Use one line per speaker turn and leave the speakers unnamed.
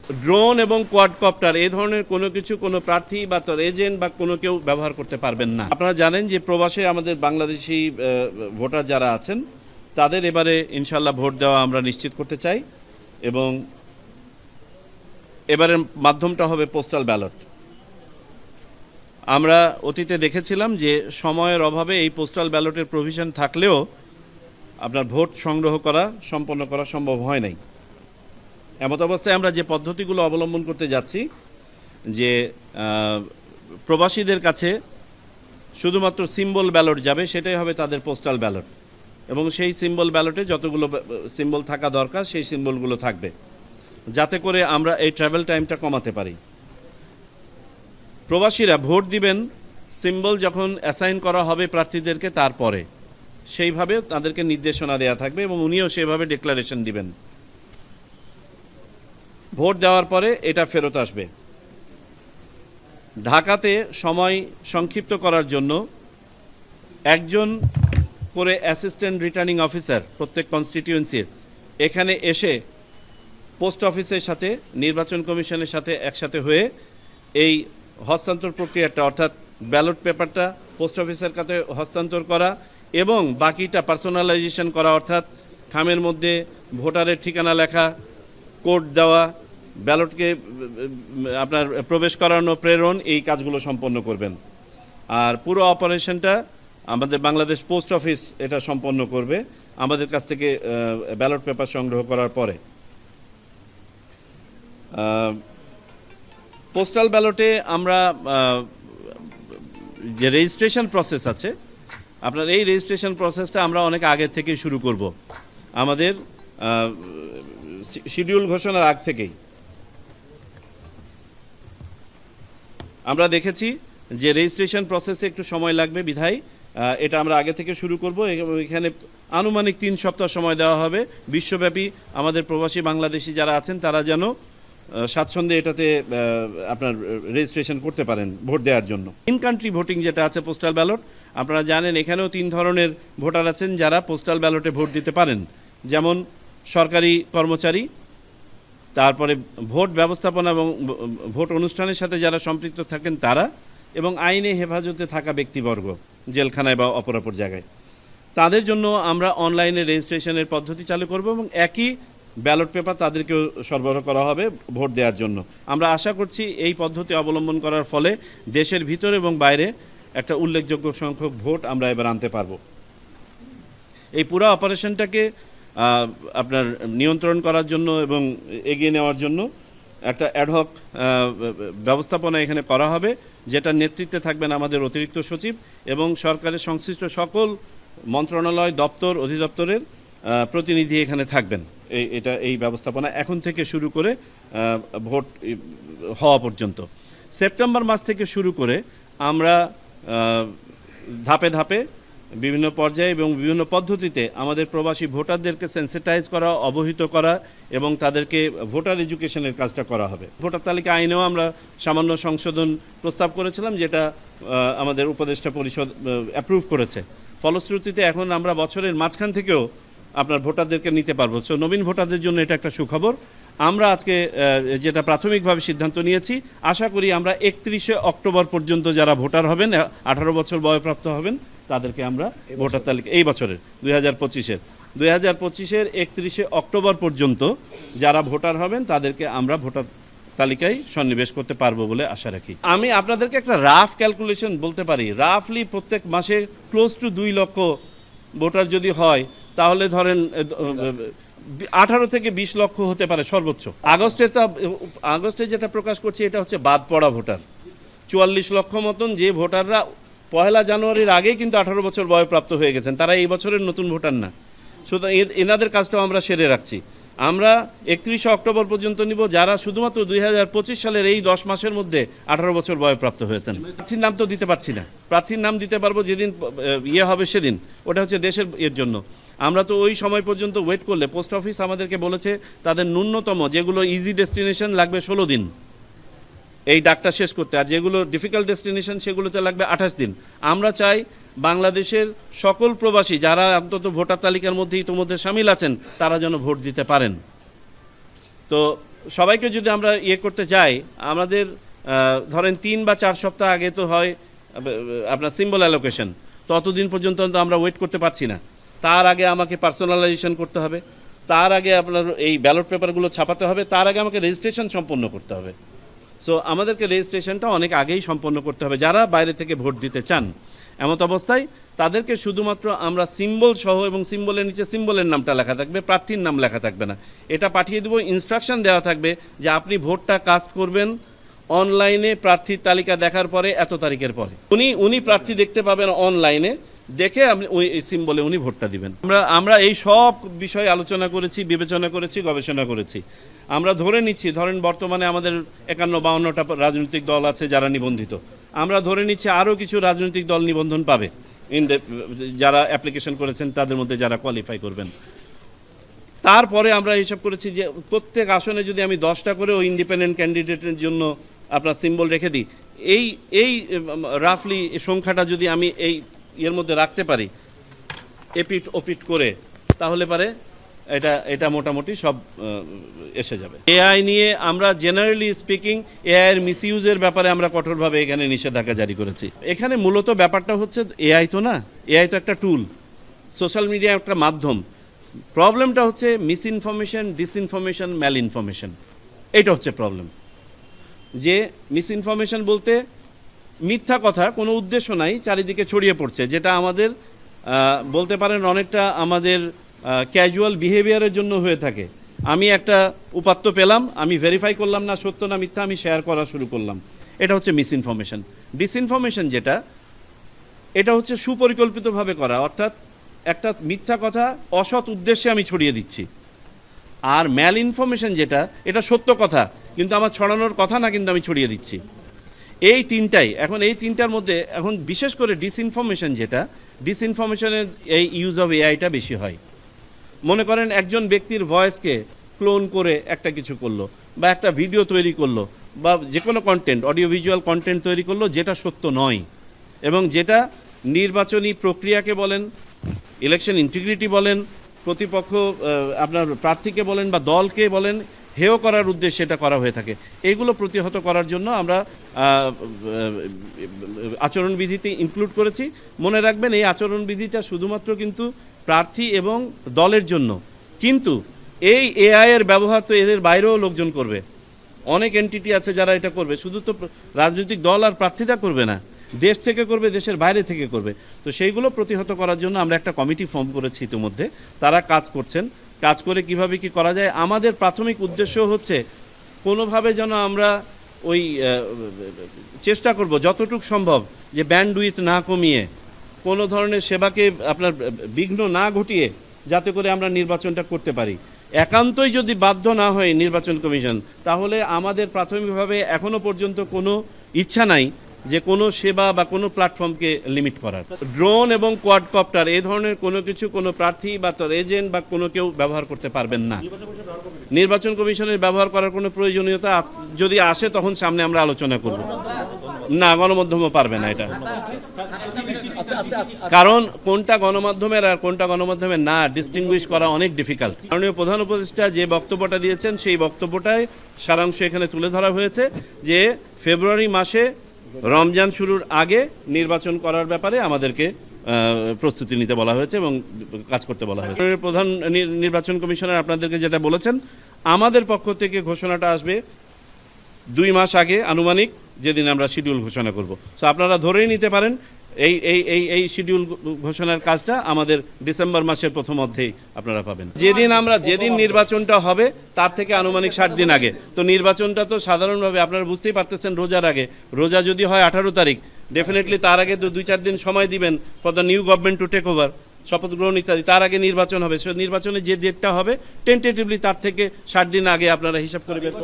Drone এবং quadcopter এই ধরনের কোনো কিছু কোনো প্রার্থী বা তার এজেন্ট বা কোনো কেউ ব্যবহার করতে পারবেন না। আপনারা জানেন যে প্রবাসে আমাদের বাংলাদেশি ভোটার যারা আছেন তাদের এবারে ইনশাল্লাহ ভোট দেওয়া আমরা নিশ্চিত করতে চাই এবং এবারের মাধ্যমটা হবে পোস্টাল ব্যালট। আমরা অতীতে দেখেছিলাম যে সময়ের অভাবে এই পোস্টাল ব্যালটের প্রভিশন থাকলেও আপনার ভোট সংগ্রহ করা সম্পন্ন করা সম্ভব হয় নাই। এমত অবস্থায় আমরা যে পদ্ধতিগুলো অবলম্বন করতে যাচ্ছি যে প্রবাসীদের কাছে শুধুমাত্র সিম্বল ব্যালট যাবে, সেটাই হবে তাদের পোস্টাল ব্যালট এবং সেই সিম্বল ব্যালটে যতগুলো সিম্বল থাকা দরকার সেই সিম্বলগুলো থাকবে, যাতে করে আমরা এই ট্রাভেল টাইমটা কমাতে পারি। প্রবাসীরা ভোট দিবেন সিম্বল যখন অ্যাসাইন করা হবে প্রার্থীদেরকে, তারপরে সেইভাবে তাদেরকে নির্দেশনা দেওয়া থাকবে এবং উনিও সেভাবে ডিক্লারেশন দিবেন। ভোট দেওয়ার পরে এটা ফেরত আসবে। ঢাকাতে সময় সংক্ষিপ্ত করার জন্য একজন করে অ্যাসিস্ট্যান্ট রিটার্নিং অফিসার প্রত্যেক কনস্টিটিউয়েন্সির এখানে এসে পোস্ট অফিসের সাথে নির্বাচন কমিশনের সাথে একসাথে হয়ে এই হস্তান্তর প্রক্রিয়াটা অর্থাৎ ব্যালট পেপারটা পোস্ট অফিসের কাছে হস্তান্তর করা এবং বাকিটা পার্সোনালাইজেশন করা, অর্থাৎ খামের মধ্যে ভোটারের ঠিকানা লেখা, কোড দেওয়া, ব্যালটকে আপনার প্রবেশ করানো, প্রেরণ, এই কাজগুলো সম্পন্ন করবেন। আর পুরো অপারেশনটা আমাদের বাংলাদেশ পোস্ট অফিস এটা সম্পন্ন করবে আমাদের কাছ থেকে ব্যালট পেপার সংগ্রহ করার পরে। পোস্টাল ব্যালটে আমরা যে রেজিস্ট্রেশন প্রসেস আছে, আপনার এই রেজিস্ট্রেশন প্রসেসটা আমরা অনেক আগে থেকে শুরু করব, আমাদের শিডিউল ঘোষণার আগ থেকেই। আমরা দেখেছি যে রেজিস্ট্রেশন প্রসেসে একটু সময় লাগবে, বিধায় এটা আমরা আগে থেকে শুরু করব। এখানে আনুমানিক 3 সপ্তাহ সময় দেওয়া হবে। বিশ্বব্যাপী আমাদের প্রবাসী বাংলাদেশি যারা আছেন তারা যেন স্বাচ্ছন্দ্যে এটাতে আপনার রেজিস্ট্রেশন করতে পারেন ভোট দেওয়ার জন্য। ইন কান্ট্রি ভোটিং যেটা আছে পোস্টাল ব্যালট, আপনারা জানেন এখানেও 3 ধরনের ভোটার আছেন যারা পোস্টাল ব্যালটে ভোট দিতে পারেন, যেমন সরকারি কর্মচারী, তারপরে ভোট ব্যবস্থাপনা এবং ভোট অনুষ্ঠানের সাথে যারা সম্পৃক্ত থাকেন তারা, এবং আইনে হেফাজতে থাকা ব্যক্তিবর্গ জেলখানায় বা অপরাপর জায়গায়। তাদের জন্য আমরা অনলাইনে রেজিস্ট্রেশনের পদ্ধতি চালু করব এবং একই ব্যালট পেপার তাদেরকেও সরবরাহ করা হবে ভোট দেওয়ার জন্য। আমরা আশা করছি এই পদ্ধতি অবলম্বন করার ফলে দেশের ভিতরে এবং বাইরে একটা উল্লেখযোগ্য সংখ্যক ভোট আমরা এবার আনতে পারব। এই পুরো অপারেশনটাকে আপনার নিয়ন্ত্রণ করার জন্য এবং এগিয়ে নেওয়ার জন্য একটা অ্যাডহক ব্যবস্থাপনা এখানে করা হবে, যেটার নেতৃত্বে থাকবেন আমাদের অতিরিক্ত সচিব এবং সরকারের সংশ্লিষ্ট সকল মন্ত্রণালয়, দপ্তর, অধিদপ্তরের প্রতিনিধি এখানে থাকবেন। এই ব্যবস্থাপনা এখন থেকে শুরু করে ভোট হওয়া পর্যন্ত। সেপ্টেম্বর মাস থেকে শুরু করে আমরা ধাপে ধাপে বিভিন্ন পর্যায়ে এবং বিভিন্ন পদ্ধতিতে আমাদের প্রবাসী ভোটারদেরকে সেন্সিটাইজ করা, অবহিত করা এবং তাদেরকে ভোটার এডুকেশনের কাজটা করা হবে। ভোটার তালিকা আইনেও আমরা সামান্য সংশোধন প্রস্তাব করেছিলাম, যেটা আমাদের উপদেষ্টা পরিষদ অ্যাপ্রুভ করেছে। ফলশ্রুতিতে এখন আমরা বছরের মাঝখান থেকেও আপনার ভোটারদেরকে নিতে পারবো। সো নবীন ভোটারদের জন্য এটা একটা সুখবর। আমরা আজকে যেটা প্রাথমিকভাবে সিদ্ধান্ত নিয়েছি, আশা করি আমরা 31শে অক্টোবর পর্যন্ত যারা ভোটার হবেন, 18 বছর বয়প্রাপ্ত হবেন, তাদেরকে আমরা ভোটার তালিকা এই বছরের 2025-এর 31শে অক্টোবর পর্যন্ত যারা ভোটার হবেন তাদেরকে আমরা ভোটার তালিকায় সন্নিবেশ করতে পারবো বলে আশা রাখি। আমি আপনাদেরকে একটা রাফ ক্যালকুলেশন বলতে পারি। রাফলি প্রত্যেক মাসে ক্লোজ টু 2 লক্ষ ভোটার যদি হয়, তাহলে ধরেন 18 থেকে 20 লক্ষ হতে পারে সর্বোচ্চ। আগস্টে যেটা প্রকাশ করছি এটা হচ্ছে বাদ পড়া ভোটার। 44 লক্ষ মতন যে ভোটাররা 1 জানুয়ারির আগেই কিন্তু 18 বছর বয়প্রাপ্ত হয়ে গেছেন, তারা এই বছরের নতুন ভোটার না। সুতরাং এনাদের কাজটাও আমরা সেরে রাখছি। আমরা 31শে অক্টোবর পর্যন্ত নিব যারা শুধুমাত্র 2025 সালের এই 10 মাসের মধ্যে 18 বছর বয়প্রাপ্ত হয়েছেন। প্রার্থীর নাম তো দিতে পারছি না, প্রার্থীর নাম দিতে পারবো যেদিন হবে সেদিন, ওটা হচ্ছে দেশের জন্য। আমরা তো ওই সময় পর্যন্ত ওয়েট করলে পোস্ট অফিস আমাদেরকে বলেছে তাদের ন্যূনতম যেগুলো ইজি ডেস্টিনেশন লাগবে 16 দিন এই ডাকটা শেষ করতে, আর যেগুলো ডিফিকাল্ট ডেস্টিনেশন সেগুলোতে লাগবে 28 দিন। আমরা চাই বাংলাদেশের সকল প্রবাসী যারা অন্তত ভোটার তালিকার মধ্যে ইতিমধ্যে সামিল আছেন তারা যেন ভোট দিতে পারেন। তো সবাইকে যদি আমরা ইয়ে করতে যাই, আমাদের ধরেন 3 বা 4 সপ্তাহ আগে তো হয় আপনার সিম্বল অ্যালোকেশন, ততদিন পর্যন্ত তো আমরা ওয়েট করতে পারছি না। তার আগে আমাকে পার্সোনালাইজেশন করতে হবে, তার আগে আপনার এই ব্যালট পেপারগুলো ছাপাতে হবে, তার আগে আমাকে রেজিস্ট্রেশন সম্পন্ন করতে হবে। সো আমাদেরকে রেজিস্ট্রেশনটা অনেক আগেই সম্পন্ন করতে হবে যারা বাইরে থেকে ভোট দিতে চান। এমত অবস্থায় তাদেরকে শুধুমাত্র আমরা সিম্বল সহ এবং সিম্বলের নিচে সিম্বলের নামটা লেখা থাকবে, প্রার্থীর নাম লেখা থাকবে না, এটা পাঠিয়ে দেবো। ইনস্ট্রাকশন দেওয়া থাকবে যে আপনি ভোটটা কাস্ট করবেন অনলাইনে প্রার্থীর তালিকা দেখার পরে এত তারিখের পরে। উনি প্রার্থী দেখতে পাবেন অনলাইনে, দেখে আপনি ওই সিম্বলে উনি ভোটটা দিবেন। আমরা এই সব বিষয়ে আলোচনা করেছি, বিবেচনা করেছি, গবেষণা করেছি। আমরা ধরে নিচ্ছি, ধরেন বর্তমানে আমাদের 51-52টা রাজনৈতিক দল আছে যারা নিবন্ধিত। আমরা ধরে নিচ্ছি আরও কিছু রাজনৈতিক দল নিবন্ধন পাবে যারা অ্যাপ্লিকেশন করেছেন, তাদের মধ্যে যারা কোয়ালিফাই করবেন। তারপরে আমরা হিসাব করেছি যে প্রত্যেক আসনে যদি আমি 10টা করে ওই ইন্ডিপেন্ডেন্ট ক্যান্ডিডেটের জন্য আপনার সিম্বল রেখে দিই, এই রাফলি সংখ্যাটা যদি আমি এই এর মধ্যে রাখতে পারি এপিট ওপিট করে, তাহলে পারে এটা মোটামুটি সব এসে যাবে। এআই নিয়ে আমরা জেনারেলি স্পিকিং এআই এর মিসইউজের ব্যাপারে আমরা কঠোরভাবে এখানে নিষেধাজ্ঞা জারি করেছি। এখানে মূলত ব্যাপারটা হচ্ছে এআই তো না, এআই তো একটা টুল, সোশ্যাল মিডিয়া একটা মাধ্যম। প্রবলেমটা হচ্ছে মিসইনফরমেশন, ডিসইনফরমেশন, ম্যাল ইনফরমেশন, এইটা হচ্ছে প্রবলেম। যে মিসইনফরমেশন বলতে মিথ্যা কথা, কোনো উদ্দেশ্য নাই, চারিদিকে ছড়িয়ে পড়ছে, যেটা আমাদের বলতে পারেন অনেকটা আমাদের ক্যাজুয়াল বিহেভিয়ারের জন্য হয়ে থাকে। আমি একটা উপাত্ত পেলাম, আমি ভেরিফাই করলাম না সত্য না মিথ্যা, আমি শেয়ার করা শুরু করলাম, এটা হচ্ছে মিসইনফরমেশন। ডিসইনফরমেশন যেটা, এটা হচ্ছে সুপরিকল্পিতভাবে করা, অর্থাৎ একটা মিথ্যা কথা অসৎ উদ্দেশ্যে আমি ছড়িয়ে দিচ্ছি। আর ম্যাল ইনফরমেশন যেটা, এটা সত্য কথা কিন্তু আমার ছড়ানোর কথা না, কিন্তু আমি ছড়িয়ে দিচ্ছি। এই তিনটাই, এখন এই তিনটার মধ্যে এখন বিশেষ করে ডিসইনফরমেশন যেটা, ডিসইনফরমেশনের এই ইউজ অফ এআইটা বেশি হয়। মনে করেন একজন ব্যক্তির ভয়েসকে ক্লোন করে একটা কিছু করলো, বা একটা ভিডিও তৈরি করলো, বা যে কোনো কন্টেন্ট, অডিও ভিজুয়াল কন্টেন্ট তৈরি করলো যেটা সত্য নয়, এবং যেটা নির্বাচনী প্রক্রিয়াকে বলেন, ইলেকশন ইন্টিগ্রিটি বলেন, প্রতিপক্ষ আপনার প্রার্থীকে বলেন বা দলকে বলেন, হেয় করার উদ্দেশ্যে এটা করা হয়ে থাকে। এগুলো প্রতিহত করার জন্য আমরা আচরণবিধিতে ইনক্লুড করেছি। মনে রাখবেন এই আচরণবিধিটা শুধুমাত্র কিন্তু প্রার্থী এবং দলের জন্য, কিন্তু এই এআই এর ব্যবহার তো এদের বাইরেও লোকজন করবে, অনেক এন্টিটি আছে যারা এটা করবে। শুধু তো রাজনৈতিক দল আর প্রার্থীরা করবে না, দেশ থেকে করবে, দেশের বাইরে থেকে করবে। তো সেইগুলো প্রতিহত করার জন্য আমরা একটা কমিটি ফর্ম করেছি ইতিমধ্যে, তারা কাজ করছেন। কাজ করে কিভাবে কি করা যায়, আমাদের প্রাথমিক উদ্দেশ্য হচ্ছে কোনোভাবে যেন আমরা ওই চেষ্টা করব যতটুকু সম্ভব যে ব্যান্ডউইথ না কমিয়ে, কোনো ধরনের সেবাকে আপনার বিঘ্ন না ঘটিয়ে, যাতে করে আমরা নির্বাচনটা করতে পারি। একান্তই যদি বাধ্য না হয় নির্বাচন কমিশন, তাহলে আমাদের প্রাথমিকভাবে এখনও পর্যন্ত কোনো ইচ্ছা নাই যে কোনো সেবা বা কোনো প্ল্যাটফর্মকে লিমিট করার। ড্রোন এবং কোয়াডকপ্টার এই ধরনের কোনো কিছু কোনো প্রার্থী বা তার এজেন্ট বা কোনো কেউ ব্যবহার করতে পারবেন না। নির্বাচন কমিশনের ব্যবহার করার কোনো প্রয়োজনীয়তা যদি আসে তখন সামনে আমরা আলোচনা করব। না, গণমাধ্যমও পারবে না এটা, কারণ কোনটা গণমাধ্যমের আর কোনটা গণমাধ্যমের না ডিস্টিংগুইশ করা অনেক ডিফিকাল্ট। মাননীয় প্রধান উপদেষ্টা যে বক্তব্যটা দিয়েছেন সেই বক্তব্যটায় সারাংশ এখানে তুলে ধরা হয়েছে যে ফেব্রুয়ারি মাসে রমজান শুরুর আগে নির্বাচন করার ব্যাপারে আমাদেরকে প্রস্তুতি নিতে বলা হয়েছে এবং কাজ করতে বলা হয়েছে। প্রধান নির্বাচন কমিশনার আপনাদেরকে যেটা বলেছেন, আমাদের পক্ষ থেকে ঘোষণাটা আসবে 2 মাস আগে আনুমানিক, যেদিন আমরা শিডিউল ঘোষণা করব। সো আপনারা ধরেই নিতে পারেন এই শিডিউল ঘোষণার কাজটা আমাদের ডিসেম্বর মাসের প্রথম অর্ধেই আপনারা পাবেন। যেদিন নির্বাচনটা হবে তার থেকে আনুমানিক 60 দিন আগে। তো নির্বাচনটা তো সাধারণভাবে আপনারা বুঝতেই পারতেছেন রোজার আগে, রোজা যদি হয় 18 তারিখ, ডেফিনেটলি তার আগে তো 2-4 দিন সময় দিবেন for the new government to take over, শপথ গ্রহণ ইত্যাদি। তার আগে নির্বাচন হবে, সে নির্বাচনে যে ডেটটা হবে টেন্টেটিভলি তার থেকে 60 দিন আগে আপনারা হিসাব করে বের